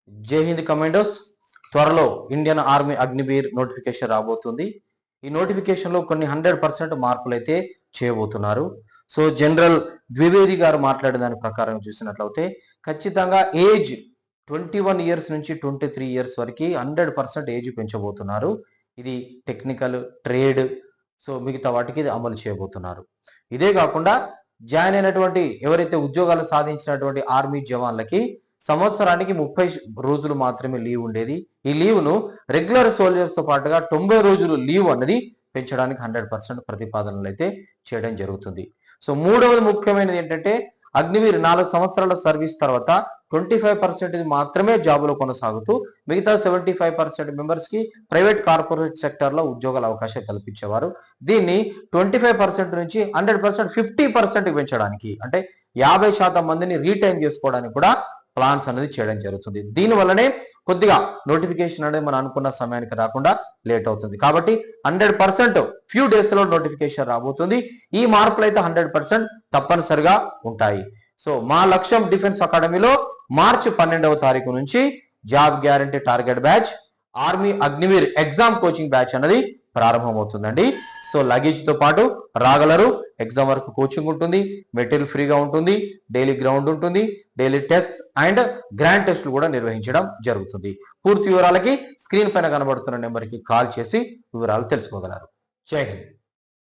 జై హింద్ కమాండోస్. త్వరలో Indian army Agniveer notification రాబోతుంది. ఈ నోటిఫికేషన్ లో కొన్ని 100% మార్పులు అయితే చేయబోతున్నారు. సో జనరల్ ద్వివేది గారు మాట్లాడే దాని ప్రకారం చూసినట్లయితే ఖచ్చితంగా ఏజ్ 21 ఇయర్స్ నుంచి 23 ఇయర్స్ వరకు 100% ఏజ్ పెంచబోతున్నారు. ఇది టెక్నికల్, ట్రేడ్, సో మిగతా వాటికి ఇది అమలు చేయబోతున్నారు. ఇదే కాకుండా జాయిన్ అయినటువంటి ఎవరైతే ఉద్యోగాలు సాధించినటువంటి ఆర్మీ జవాన్లకి సంవత్సరానికి 30 రోజులు మాత్రమే లీవ్ ఉండేది. ఈ లీవ్ను రెగ్యులర్ సోల్జర్స్ తో పాటుగా 90 రోజులు లీవ్ అన్నది పెంచడానికి 100% ప్రతిపాదనలు అయితే చేయడం జరుగుతుంది. సో మూడవది ముఖ్యమైనది ఏంటంటే అగ్నివీర్ 4 సంవత్సరాల సర్వీస్ తర్వాత 25% మాత్రమే జాబులో కొనసాగుతూ మిగతా 75% మెంబర్స్ కి ప్రైవేట్ కార్పొరేట్ సెక్టర్ లో ఉద్యోగాల అవకాశం కల్పించేవారు. దీన్ని 25% నుంచి 100% 50% పెంచడానికి, అంటే 50% మందిని రీటైన్ చేసుకోవడానికి కూడా ప్లాన్స్ అనేది చేయడం జరుగుతుంది. దీని వల్లనే కొద్దిగా నోటిఫికేషన్ అనేది మనం అనుకున్న సమయానికి రాకుండా లేట్ అవుతుంది. కాబట్టి 100% ఫ్యూ డేస్ లో నోటిఫికేషన్ రాబోతుంది. ఈ మార్పులు అయితే 100% తప్పనిసరిగా ఉంటాయి. సో మా లక్ష్యం డిఫెన్స్ అకాడమీలో మార్చి 12వ తారీఖు నుంచి job guarantee target batch, army Agniveer exam coaching batch అనేది ప్రారంభమవుతుందండి. సో లగేజ్ తో పాటు రాగలరు. ఎగ్జామ్ వరకు కోచింగ్ ఉంటుంది, మెటీరియల్ ఫ్రీగా ఉంటుంది, డైలీ గ్రౌండ్ ఉంటుంది, డైలీ టెస్ట్ అండ్ గ్రాండ్ టెస్ట్లు కూడా నిర్వహించడం జరుగుతుంది. పూర్తి వివరాలకి స్క్రీన్ పైన కనబడుతున్న నెంబర్కి కాల్ చేసి వివరాలు తెలుసుకోగలరు. జై హింద్.